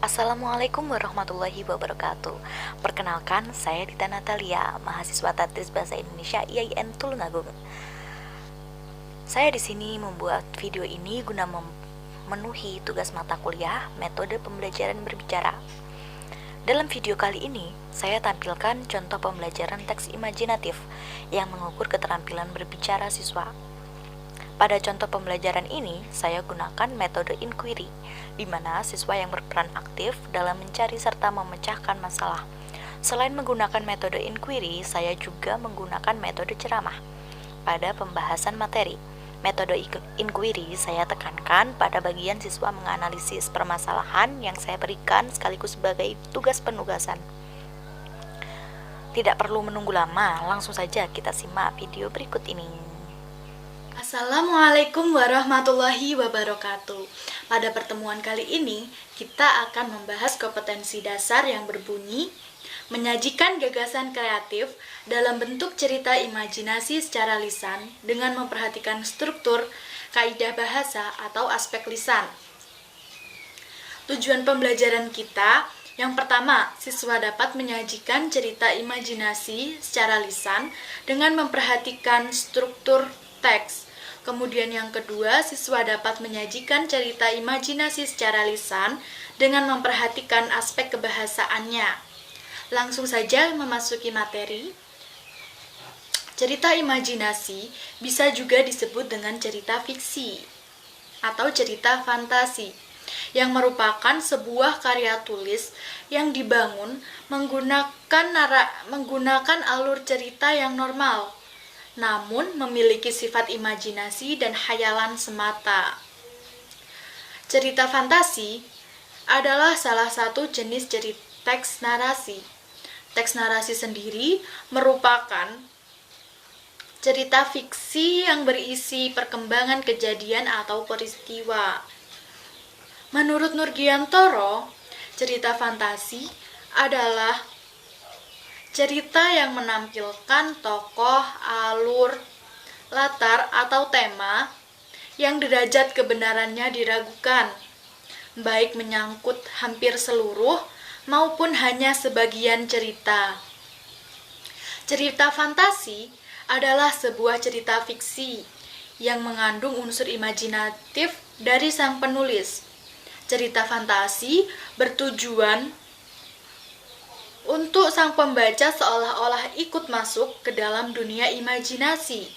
Assalamualaikum warahmatullahi wabarakatuh. Perkenalkan, saya Dita Natalia, mahasiswa Tadris Bahasa Indonesia IAIN Tulungagung. Saya di sini membuat video ini guna memenuhi tugas mata kuliah Metode Pembelajaran Berbicara. Dalam video kali ini, saya tampilkan contoh pembelajaran teks imajinatif yang mengukur keterampilan berbicara siswa. Pada contoh pembelajaran ini, saya gunakan metode inquiry, di mana siswa yang berperan aktif dalam mencari serta memecahkan masalah. Selain menggunakan metode inquiry, saya juga menggunakan metode ceramah. Pada pembahasan materi, metode inquiry saya tekankan pada bagian siswa menganalisis permasalahan yang saya berikan sekaligus sebagai tugas penugasan. Tidak perlu menunggu lama, langsung saja kita simak video berikut ini. Assalamualaikum warahmatullahi wabarakatuh. Pada pertemuan kali ini, kita akan membahas kompetensi dasar yang berbunyi menyajikan gagasan kreatif dalam bentuk cerita imajinasi secara lisan dengan memperhatikan struktur, kaidah bahasa, atau aspek lisan. Tujuan pembelajaran kita yang pertama, siswa dapat menyajikan cerita imajinasi secara lisan dengan memperhatikan struktur teks. Kemudian yang kedua, siswa dapat menyajikan cerita imajinasi secara lisan dengan memperhatikan aspek kebahasaannya. Langsung saja memasuki materi. Cerita imajinasi bisa juga disebut dengan cerita fiksi atau cerita fantasi, yang merupakan sebuah karya tulis yang dibangun menggunakan alur cerita yang normal, namun memiliki sifat imajinasi dan khayalan semata. Cerita fantasi adalah salah satu jenis teks narasi. Teks narasi sendiri merupakan cerita fiksi yang berisi perkembangan kejadian atau peristiwa. Menurut Nurgiantoro, cerita fantasi adalah cerita yang menampilkan tokoh, alur, latar, atau tema yang derajat kebenarannya diragukan, baik menyangkut hampir seluruh maupun hanya sebagian cerita. Cerita fantasi adalah sebuah cerita fiksi yang mengandung unsur imajinatif dari sang penulis. Cerita fantasi bertujuan untuk sang pembaca seolah-olah ikut masuk ke dalam dunia imajinasi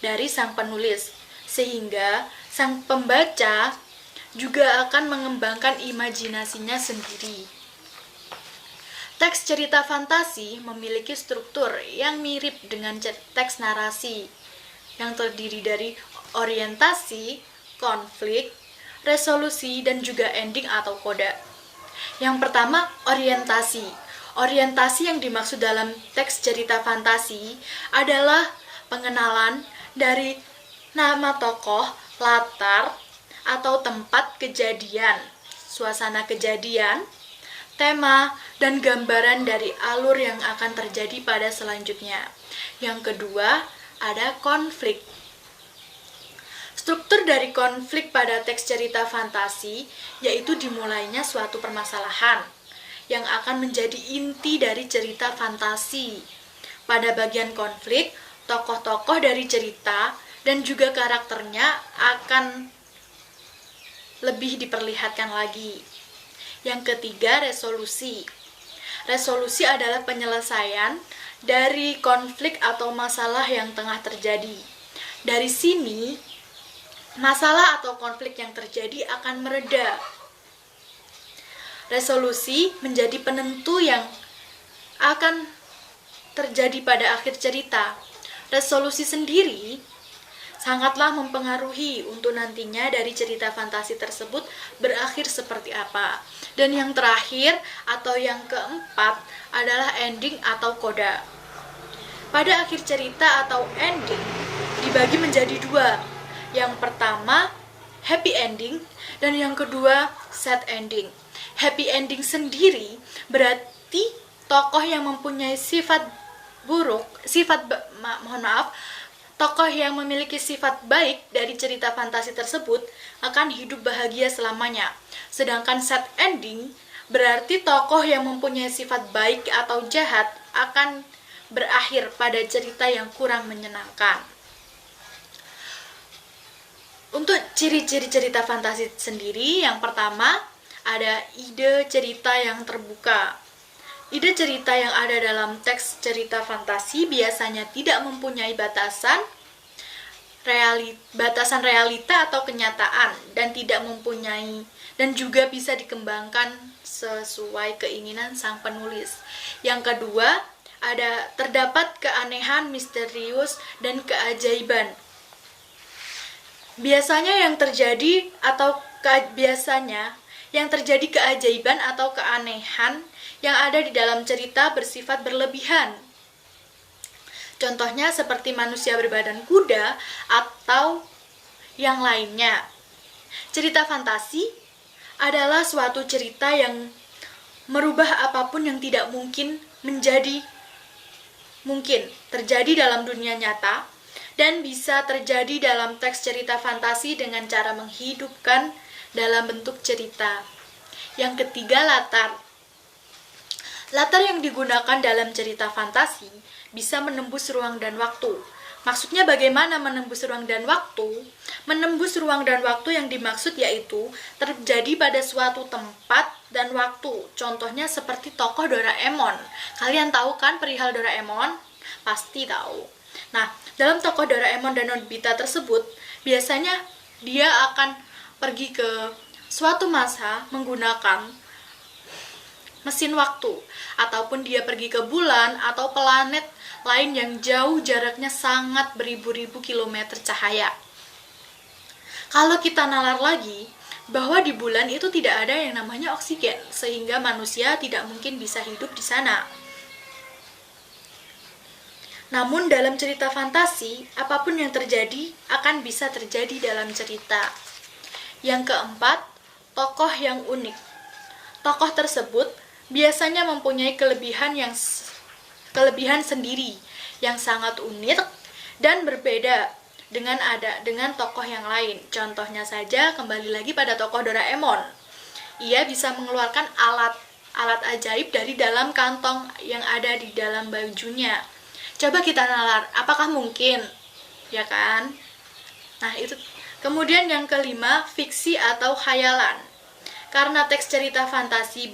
dari sang penulis, sehingga sang pembaca juga akan mengembangkan imajinasinya sendiri. Teks cerita fantasi memiliki struktur yang mirip dengan teks narasi, yang terdiri dari orientasi, konflik, resolusi, dan juga ending atau koda. Yang pertama, orientasi. Orientasi yang dimaksud dalam teks cerita fantasi adalah pengenalan dari nama tokoh, latar, atau tempat kejadian, suasana kejadian, tema, dan gambaran dari alur yang akan terjadi pada selanjutnya. Yang kedua, ada konflik. Struktur dari konflik pada teks cerita fantasi yaitu dimulainya suatu permasalahan yang akan menjadi inti dari cerita fantasi. Pada bagian konflik, tokoh-tokoh dari cerita dan juga karakternya akan lebih diperlihatkan lagi. Yang ketiga, resolusi. Resolusi adalah penyelesaian dari konflik atau masalah yang tengah terjadi. Dari sini, masalah atau konflik yang terjadi akan mereda. Resolusi menjadi penentu yang akan terjadi pada akhir cerita. Resolusi sendiri sangatlah mempengaruhi untuk nantinya dari cerita fantasi tersebut berakhir seperti apa. Dan yang terakhir atau yang keempat adalah ending atau koda. Pada akhir cerita atau ending dibagi menjadi dua. Yang pertama, happy ending, dan yang kedua, sad ending. Happy ending sendiri berarti tokoh yang mempunyai tokoh yang memiliki sifat baik dari cerita fantasi tersebut akan hidup bahagia selamanya. Sedangkan sad ending berarti tokoh yang mempunyai sifat baik atau jahat akan berakhir pada cerita yang kurang menyenangkan. Untuk ciri-ciri cerita fantasi sendiri, yang pertama ada ide cerita yang terbuka. Ide cerita yang ada dalam teks cerita fantasi biasanya tidak mempunyai batasan realita atau kenyataan, dan tidak mempunyai dan juga bisa dikembangkan sesuai keinginan sang penulis. Yang kedua, terdapat keanehan, misterius, dan keajaiban. Biasanya yang terjadi keajaiban atau keanehan yang ada di dalam cerita bersifat berlebihan. Contohnya seperti manusia berbadan kuda atau yang lainnya. Cerita fantasi adalah suatu cerita yang merubah apapun yang tidak mungkin menjadi mungkin terjadi dalam dunia nyata, dan bisa terjadi dalam teks cerita fantasi dengan cara menghidupkan dalam bentuk cerita. Yang ketiga, latar. Latar yang digunakan dalam cerita fantasi bisa menembus ruang dan waktu. Maksudnya bagaimana menembus ruang dan waktu? Menembus ruang dan waktu yang dimaksud yaitu terjadi pada suatu tempat dan waktu. Contohnya seperti tokoh Doraemon. Kalian tahu kan perihal Doraemon? Pasti tahu. Nah, dalam tokoh Doraemon dan Nobita tersebut, biasanya dia akan pergi ke suatu masa menggunakan mesin waktu, ataupun dia pergi ke bulan atau planet lain yang jauh jaraknya sangat beribu-ribu kilometer cahaya. Kalau kita nalar lagi, bahwa di bulan itu tidak ada yang namanya oksigen, sehingga manusia tidak mungkin bisa hidup di sana. Namun dalam cerita fantasi, apapun yang terjadi akan bisa terjadi dalam cerita. Yang keempat, tokoh yang unik. Tokoh tersebut biasanya mempunyai kelebihan sendiri yang sangat unik dan berbeda dengan tokoh yang lain. Contohnya saja, kembali lagi pada tokoh Doraemon. Ia bisa mengeluarkan alat ajaib dari dalam kantong yang ada di dalam bajunya. Coba kita nalar, apakah mungkin? Ya kan? Nah, itu. Kemudian yang kelima, fiksi atau khayalan. Karena teks cerita fantasi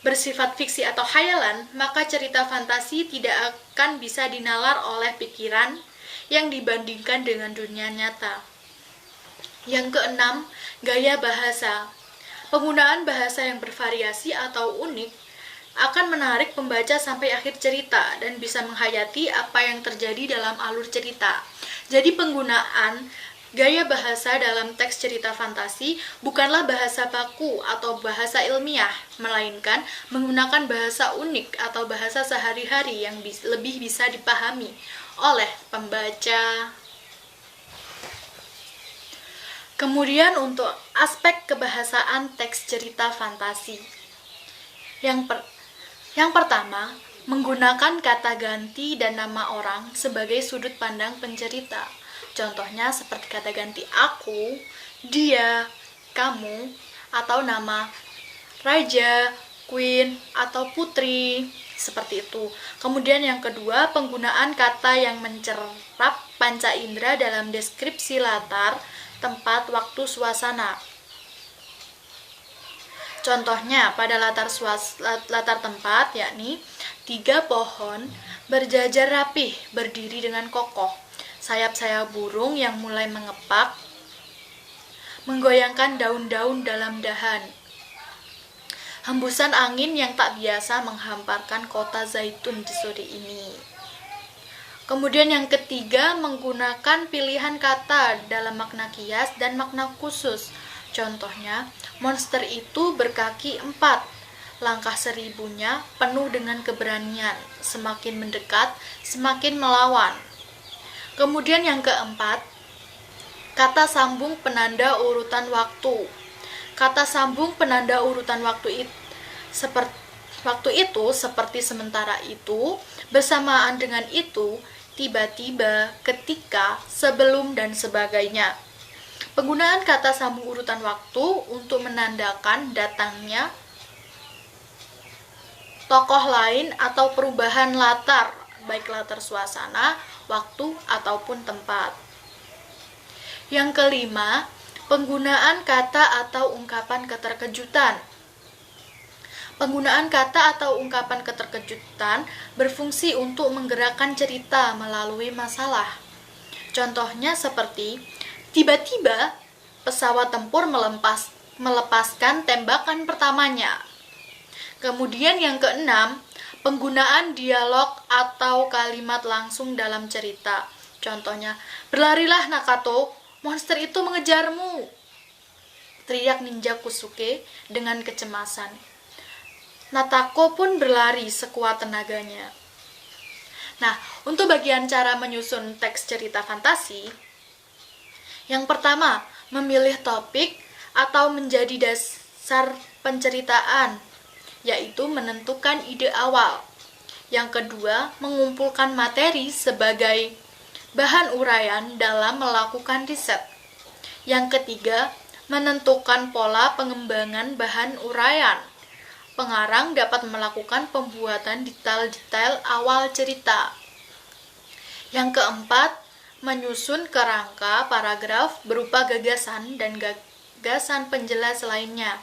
bersifat fiksi atau khayalan, maka cerita fantasi tidak akan bisa dinalar oleh pikiran yang dibandingkan dengan dunia nyata. Yang keenam, gaya bahasa. Penggunaan bahasa yang bervariasi atau unik akan menarik pembaca sampai akhir cerita dan bisa menghayati apa yang terjadi dalam alur cerita. Jadi penggunaan gaya bahasa dalam teks cerita fantasi bukanlah bahasa baku atau bahasa ilmiah, melainkan menggunakan bahasa unik atau bahasa sehari-hari yang lebih bisa dipahami oleh pembaca. Kemudian untuk aspek kebahasaan teks cerita fantasi. Yang pertama, menggunakan kata ganti dan nama orang sebagai sudut pandang pencerita. Contohnya seperti kata ganti aku, dia, kamu, atau nama raja, queen, atau putri, seperti itu. Kemudian yang kedua, penggunaan kata yang mencerap panca indera dalam deskripsi latar, tempat, waktu, suasana. Contohnya pada latar tempat, yakni 3 pohon berjajar rapih, berdiri dengan kokoh. Sayap-sayap burung yang mulai mengepak, menggoyangkan daun-daun dalam dahan. Hembusan angin yang tak biasa menghamparkan kota zaitun di sore ini. Kemudian yang ketiga, menggunakan pilihan kata dalam makna kias dan makna khusus. Contohnya, monster itu berkaki 4, langkah 1000-nya penuh dengan keberanian, semakin mendekat, semakin melawan. Kemudian yang keempat, kata sambung penanda urutan waktu. Kata sambung penanda urutan waktu itu seperti sementara itu, bersamaan dengan itu, tiba-tiba, ketika, sebelum, dan sebagainya. Penggunaan kata sambung urutan waktu untuk menandakan datangnya tokoh lain atau perubahan latar, baik latar suasana, waktu, ataupun tempat. Yang kelima, penggunaan kata atau ungkapan keterkejutan. Penggunaan kata atau ungkapan keterkejutan berfungsi untuk menggerakkan cerita melalui masalah. Contohnya seperti, tiba-tiba pesawat tempur melepaskan tembakan pertamanya. Kemudian yang keenam, penggunaan dialog atau kalimat langsung dalam cerita. Contohnya, berlarilah Nakato, monster itu mengejarmu, teriak ninja Kusuke dengan kecemasan. Natako pun berlari sekuat tenaganya. Nah, untuk bagian cara menyusun teks cerita fantasi, yang pertama, memilih topik atau menjadi dasar penceritaan, yaitu menentukan ide awal. Yang kedua, mengumpulkan materi sebagai bahan uraian dalam melakukan riset. Yang ketiga, menentukan pola pengembangan bahan uraian. Pengarang dapat melakukan pembuatan detail-detail awal cerita. Yang keempat, menyusun kerangka paragraf berupa gagasan dan gagasan penjelas lainnya.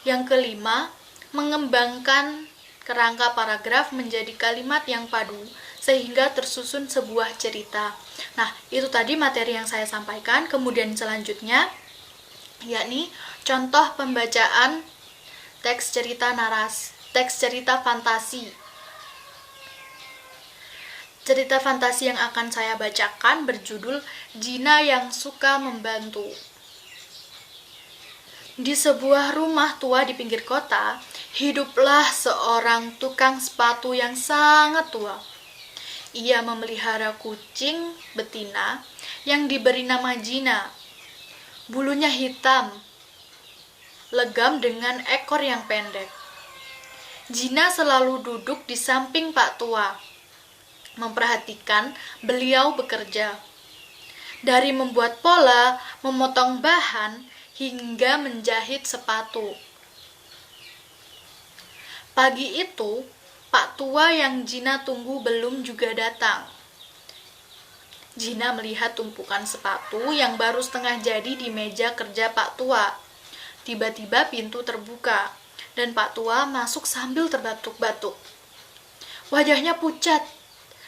Yang kelima, mengembangkan kerangka paragraf menjadi kalimat yang padu sehingga tersusun sebuah cerita. Nah, itu tadi materi yang saya sampaikan. Kemudian selanjutnya, yakni contoh pembacaan teks cerita fantasi. Cerita fantasi yang akan saya bacakan berjudul Gina yang Suka Membantu. Di sebuah rumah tua di pinggir kota, hiduplah seorang tukang sepatu yang sangat tua. Ia memelihara kucing betina yang diberi nama Gina. Bulunya hitam, legam dengan ekor yang pendek. Gina selalu duduk di samping Pak Tua, memperhatikan beliau bekerja. Dari membuat pola, memotong bahan, hingga menjahit sepatu. Pagi itu, Pak Tua yang Gina tunggu belum juga datang. Gina melihat tumpukan sepatu yang baru setengah jadi di meja kerja Pak Tua. Tiba-tiba pintu terbuka, dan Pak Tua masuk sambil terbatuk-batuk. Wajahnya pucat,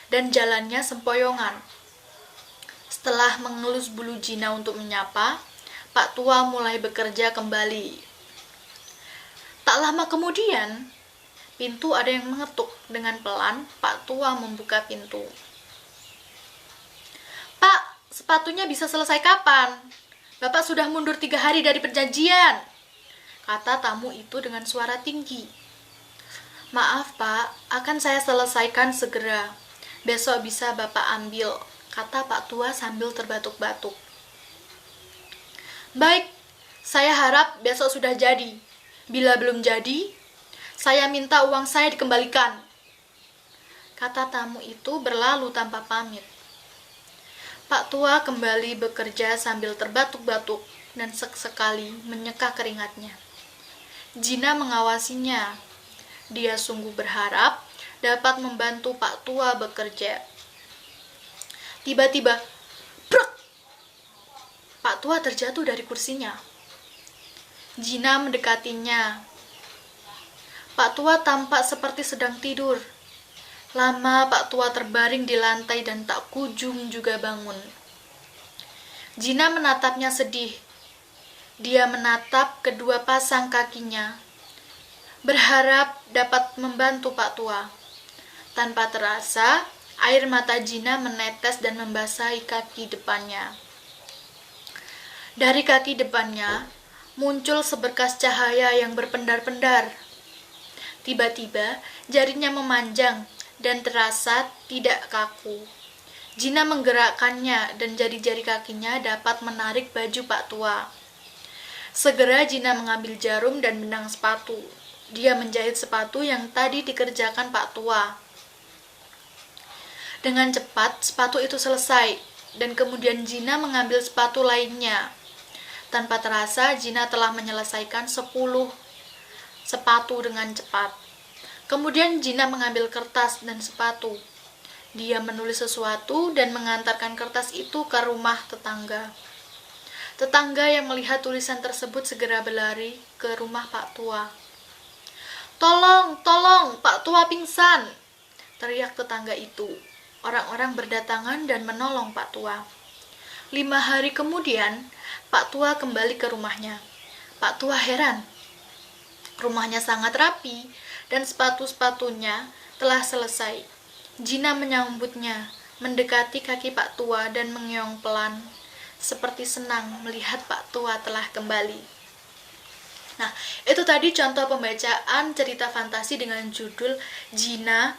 dan jalannya sempoyongan. Setelah mengelus bulu Gina untuk menyapa, Pak Tua mulai bekerja kembali. Tak lama kemudian, pintu ada yang mengetuk. Dengan pelan, Pak Tua membuka pintu. Pak, sepatunya bisa selesai kapan? Bapak sudah mundur 3 hari dari perjanjian, kata tamu itu dengan suara tinggi. Maaf Pak, akan saya selesaikan segera. Besok bisa Bapak ambil, kata Pak Tua sambil terbatuk-batuk. Baik, saya harap besok sudah jadi. Bila belum jadi, saya minta uang saya dikembalikan, kata tamu itu berlalu tanpa pamit. Pak Tua kembali bekerja sambil terbatuk-batuk dan sekali menyeka keringatnya. Gina mengawasinya. Dia sungguh berharap dapat membantu Pak Tua bekerja. Tiba-tiba, brek! Pak Tua terjatuh dari kursinya. Gina mendekatinya. Pak Tua tampak seperti sedang tidur. Lama Pak Tua terbaring di lantai dan tak kunjung juga bangun. Gina menatapnya sedih. Dia menatap kedua pasang kakinya, berharap dapat membantu Pak Tua. Tanpa terasa, air mata Gina menetes dan membasahi kaki depannya. Dari kaki depannya, muncul seberkas cahaya yang berpendar-pendar. Tiba-tiba, jarinya memanjang dan terasa tidak kaku. Gina menggerakkannya dan jari-jari kakinya dapat menarik baju Pak Tua. Segera Gina mengambil jarum dan benang sepatu. Dia menjahit sepatu yang tadi dikerjakan Pak Tua. Dengan cepat, sepatu itu selesai, dan kemudian Gina mengambil sepatu lainnya. Tanpa terasa, Gina telah menyelesaikan 10 sepatu dengan cepat. Kemudian Gina mengambil kertas dan sepatu. Dia menulis sesuatu dan mengantarkan kertas itu ke rumah tetangga. Tetangga yang melihat tulisan tersebut segera berlari ke rumah Pak Tua. "Tolong, tolong, Pak Tua pingsan!" teriak tetangga itu. Orang-orang berdatangan dan menolong Pak Tua. 5 hari kemudian, Pak Tua kembali ke rumahnya. Pak Tua heran. Rumahnya sangat rapi dan sepatu-sepatunya telah selesai. Gina menyambutnya, mendekati kaki Pak Tua dan mengeong pelan, seperti senang melihat Pak Tua telah kembali. Nah, itu tadi contoh pembacaan cerita fantasi dengan judul Gina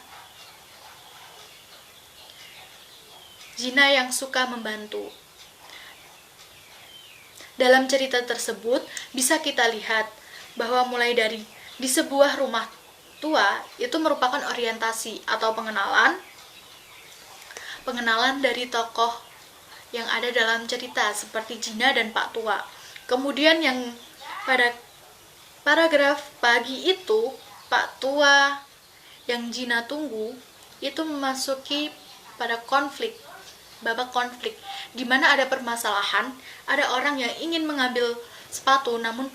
yang suka membantu. Dalam cerita tersebut bisa kita lihat bahwa mulai dari di sebuah rumah tua itu merupakan orientasi atau pengenalan dari tokoh yang ada dalam cerita seperti Gina dan Pak Tua. Kemudian yang pada paragraf pagi itu, Pak Tua yang Gina tunggu itu memasuki pada babak konflik, di mana ada permasalahan, ada orang yang ingin mengambil sepatu, namun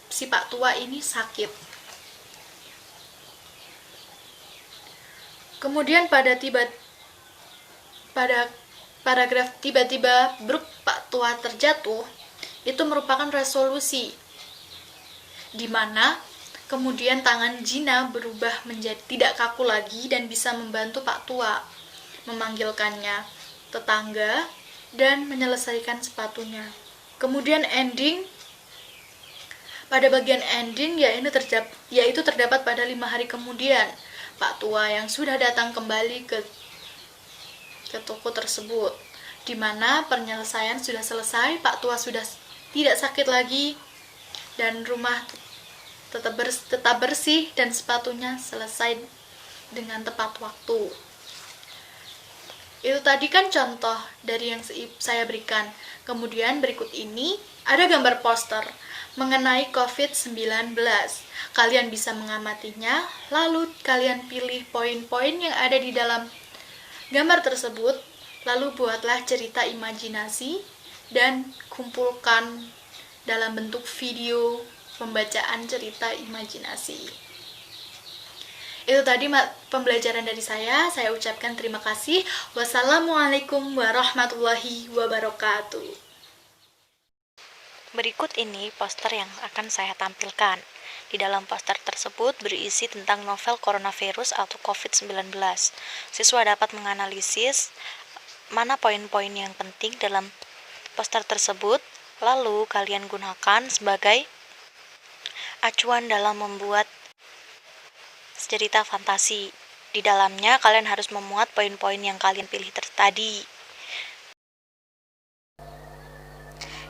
si Pak Tua ini sakit. Kemudian pada paragraf tiba-tiba bruk Pak Tua terjatuh, itu merupakan resolusi, di mana kemudian tangan Gina berubah menjadi tidak kaku lagi dan bisa membantu Pak Tua, memanggilkannya tetangga dan menyelesaikan sepatunya. Kemudian pada bagian ending yaitu terdapat pada 5 hari kemudian, Pak Tua yang sudah datang kembali ke toko tersebut, di mana penyelesaian sudah selesai, Pak Tua sudah tidak sakit lagi, dan rumah tetap bersih dan sepatunya selesai dengan tepat waktu. Itu tadi kan contoh dari yang saya berikan. Kemudian berikut ini ada gambar poster mengenai COVID-19. Kalian bisa mengamatinya, lalu kalian pilih poin-poin yang ada di dalam gambar tersebut, lalu buatlah cerita imajinasi dan kumpulkan dalam bentuk video pembacaan cerita imajinasi. Itu tadi pembelajaran dari saya ucapkan terima kasih. Wassalamualaikum warahmatullahi wabarakatuh. Berikut ini poster yang akan saya tampilkan. Di dalam poster tersebut berisi tentang novel coronavirus atau COVID-19. Siswa dapat menganalisis mana poin-poin yang penting dalam poster tersebut, lalu kalian gunakan sebagai acuan dalam membuat cerita fantasi. Di dalamnya kalian harus memuat poin-poin yang kalian pilih tadi.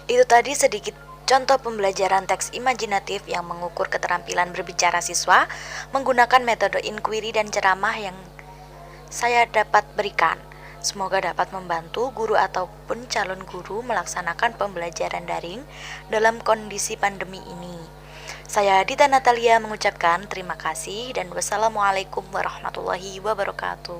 Itu tadi sedikit contoh pembelajaran teks imajinatif yang mengukur keterampilan berbicara siswa menggunakan metode inquiry dan ceramah yang saya dapat berikan. Semoga dapat membantu guru ataupun calon guru melaksanakan pembelajaran daring dalam kondisi pandemi ini. Saya Dita Natalia mengucapkan terima kasih dan wassalamualaikum warahmatullahi wabarakatuh.